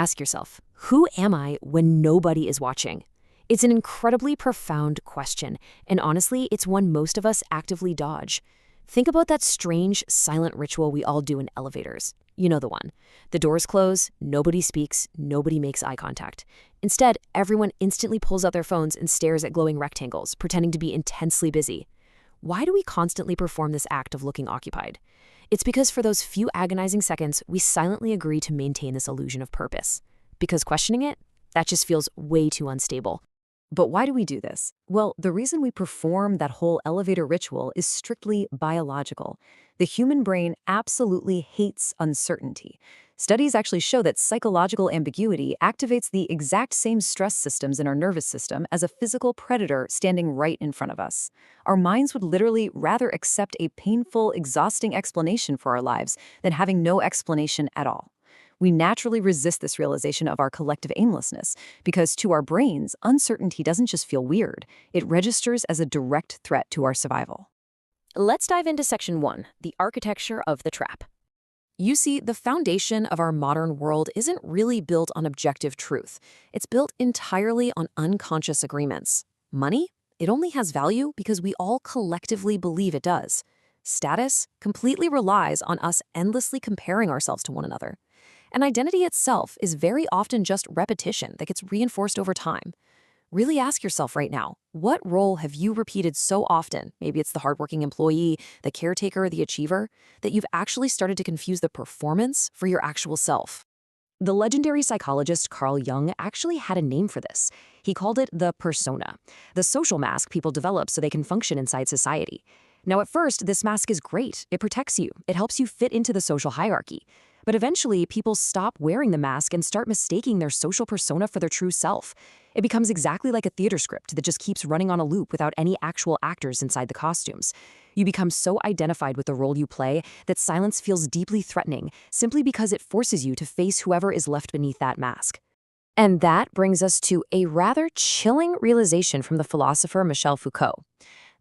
Ask yourself, who am I when nobody is watching? It's an incredibly profound question, and honestly, it's one most of us actively dodge. Think about that strange, silent ritual we all do in elevators. You know the one. The doors close, nobody speaks, nobody makes eye contact. Instead, everyone instantly pulls out their phones and stares at glowing rectangles, pretending to be intensely busy. Why do we constantly perform this act of looking occupied? It's because for those few agonizing seconds, we silently agree to maintain this illusion of purpose. Because questioning it, that just feels way too unstable. But why do we do this? Well, the reason we perform that whole elevator ritual is strictly biological. The human brain absolutely hates uncertainty. Studies actually show that psychological ambiguity activates the exact same stress systems in our nervous system as a physical predator standing right in front of us. Our minds would literally rather accept a painful, exhausting explanation for our lives than having no explanation at all. We naturally resist this realization of our collective aimlessness because to our brains, uncertainty doesn't just feel weird, it registers as a direct threat to our survival. Let's dive into Section 1, the architecture of the trap. You see, the foundation of our modern world isn't really built on objective truth. It's built entirely on unconscious agreements. Money? It only has value because we all collectively believe it does. Status completely relies on us endlessly comparing ourselves to one another. And identity itself is very often just repetition that gets reinforced over time. Really ask yourself right now, what role have you repeated so often, maybe it's the hardworking employee, the caretaker, the achiever, that you've actually started to confuse the performance for your actual self? The legendary psychologist Carl Jung actually had a name for this. He called it the persona, the social mask people develop so they can function inside society. Now, at first, this mask is great. It protects you. It helps you fit into the social hierarchy. But eventually, people stop wearing the mask and start mistaking their social persona for their true self. It becomes exactly like a theater script that just keeps running on a loop without any actual actors inside the costumes. You become so identified with the role you play that silence feels deeply threatening simply because it forces you to face whoever is left beneath that mask. And that brings us to a rather chilling realization from the philosopher Michel Foucault.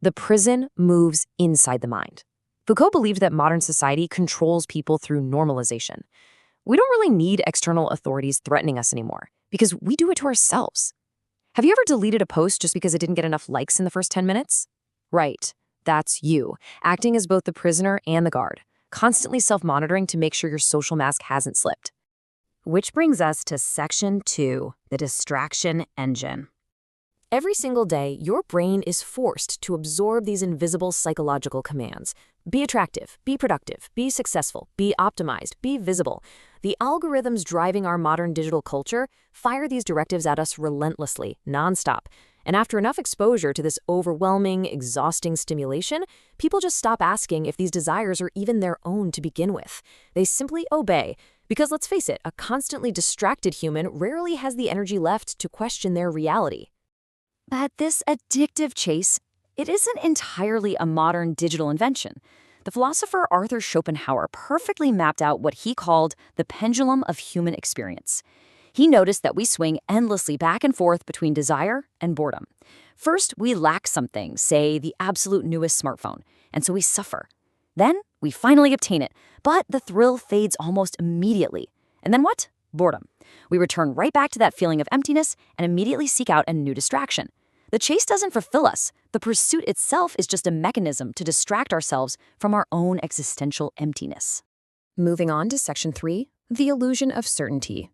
The prison moves inside the mind. Foucault believed that modern society controls people through normalization. We don't really need external authorities threatening us anymore because we do it to ourselves. Have you ever deleted a post just because it didn't get enough likes in the first 10 minutes? Right, that's you, acting as both the prisoner and the guard, constantly self-monitoring to make sure your social mask hasn't slipped. Which brings us to Section 2, the distraction engine. Every single day, your brain is forced to absorb these invisible psychological commands. Be attractive, be productive, be successful, be optimized, be visible. The algorithms driving our modern digital culture fire these directives at us relentlessly, nonstop. And after enough exposure to this overwhelming, exhausting stimulation, people just stop asking if these desires are even their own to begin with. They simply obey. Because let's face it, a constantly distracted human rarely has the energy left to question their reality. But this addictive chase, it isn't entirely a modern digital invention. The philosopher Arthur Schopenhauer perfectly mapped out what he called the pendulum of human experience. He noticed that we swing endlessly back and forth between desire and boredom. First, we lack something, say the absolute newest smartphone, and so we suffer. Then, we finally obtain it, but the thrill fades almost immediately. And then what? Boredom. We return right back to that feeling of emptiness and immediately seek out a new distraction. The chase doesn't fulfill us. The pursuit itself is just a mechanism to distract ourselves from our own existential emptiness. Moving on to Section 3, the illusion of certainty.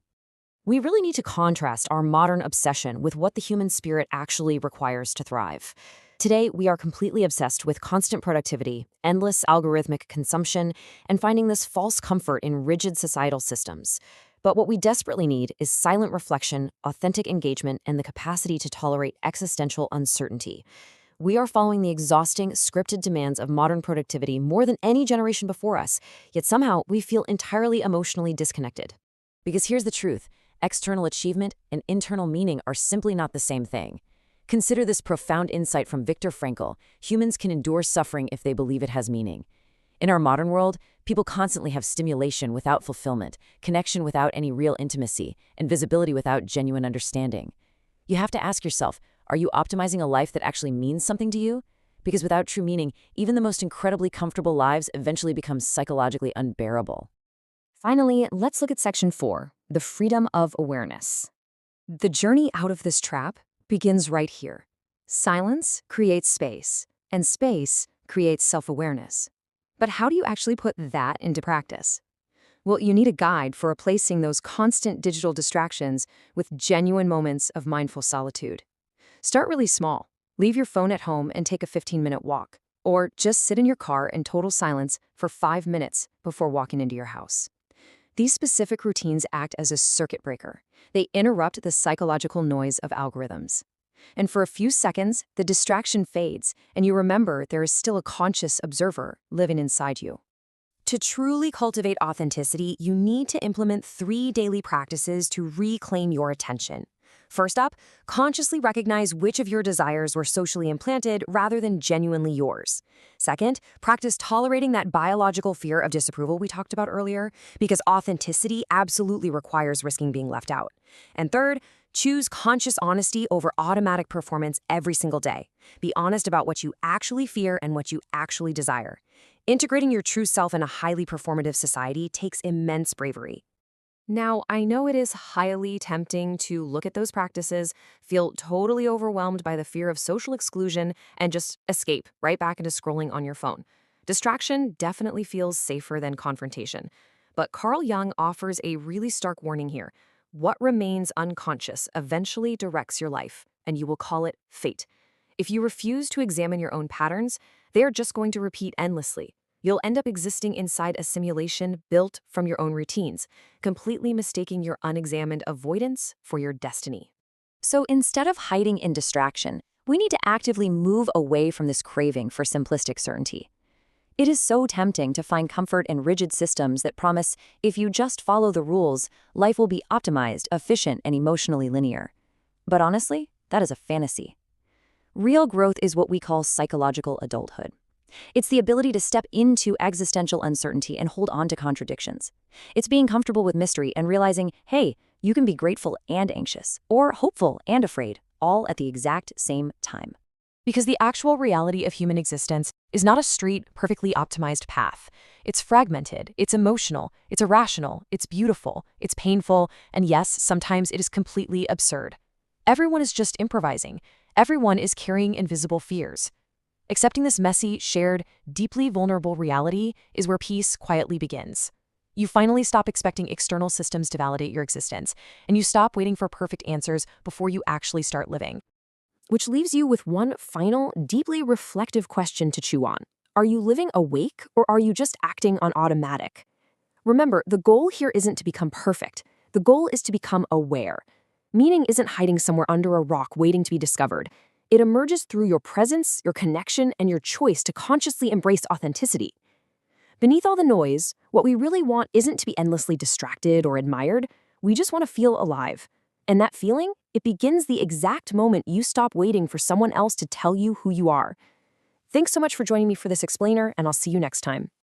We really need to contrast our modern obsession with what the human spirit actually requires to thrive. Today, we are completely obsessed with constant productivity, endless algorithmic consumption, and finding this false comfort in rigid societal systems. But what we desperately need is silent reflection, authentic engagement, and the capacity to tolerate existential uncertainty. We are following the exhausting, scripted demands of modern productivity more than any generation before us, yet somehow we feel entirely emotionally disconnected. Because here's the truth, external achievement and internal meaning are simply not the same thing. Consider this profound insight from Viktor Frankl: humans can endure suffering if they believe it has meaning. In our modern world, people constantly have stimulation without fulfillment, connection without any real intimacy, and visibility without genuine understanding. You have to ask yourself, are you optimizing a life that actually means something to you? Because without true meaning, even the most incredibly comfortable lives eventually become psychologically unbearable. Finally, let's look at section 4, the freedom of awareness. The journey out of this trap begins right here. Silence creates space, and space creates self-awareness. But how do you actually put that into practice? Well, you need a guide for replacing those constant digital distractions with genuine moments of mindful solitude. Start really small. Leave your phone at home and take a 15-minute walk, or just sit in your car in total silence for 5 minutes before walking into your house. These specific routines act as a circuit breaker. They interrupt the psychological noise of algorithms. And for a few seconds, the distraction fades, and you remember there is still a conscious observer living inside you. To truly cultivate authenticity, you need to implement 3 daily practices to reclaim your attention. First up, consciously recognize which of your desires were socially implanted rather than genuinely yours. Second, practice tolerating that biological fear of disapproval we talked about earlier, because authenticity absolutely requires risking being left out. And third, choose conscious honesty over automatic performance every single day. Be honest about what you actually fear and what you actually desire. Integrating your true self in a highly performative society takes immense bravery. Now, I know it is highly tempting to look at those practices, feel totally overwhelmed by the fear of social exclusion, and just escape right back into scrolling on your phone. Distraction definitely feels safer than confrontation. But Carl Jung offers a really stark warning here. What remains unconscious eventually directs your life, and you will call it fate. If you refuse to examine your own patterns, they are just going to repeat endlessly. You'll end up existing inside a simulation built from your own routines, completely mistaking your unexamined avoidance for your destiny. So instead of hiding in distraction, we need to actively move away from this craving for simplistic certainty. It is so tempting to find comfort in rigid systems that promise if you just follow the rules, life will be optimized, efficient, and emotionally linear. But honestly, that is a fantasy. Real growth is what we call psychological adulthood. It's the ability to step into existential uncertainty and hold on to contradictions. It's being comfortable with mystery and realizing, hey, you can be grateful and anxious, or hopeful and afraid, all at the exact same time. Because the actual reality of human existence is not a straight, perfectly optimized path. It's fragmented, it's emotional, it's irrational, it's beautiful, it's painful, and yes, sometimes it is completely absurd. Everyone is just improvising. Everyone is carrying invisible fears. Accepting this messy, shared, deeply vulnerable reality is where peace quietly begins. You finally stop expecting external systems to validate your existence, and you stop waiting for perfect answers before you actually start living. Which leaves you with one final, deeply reflective question to chew on. Are you living awake, or are you just acting on automatic? Remember, the goal here isn't to become perfect. The goal is to become aware. Meaning isn't hiding somewhere under a rock waiting to be discovered. It emerges through your presence, your connection, and your choice to consciously embrace authenticity. Beneath all the noise, what we really want isn't to be endlessly distracted or admired. We just want to feel alive. And that feeling, it begins the exact moment you stop waiting for someone else to tell you who you are. Thanks so much for joining me for this explainer, and I'll see you next time.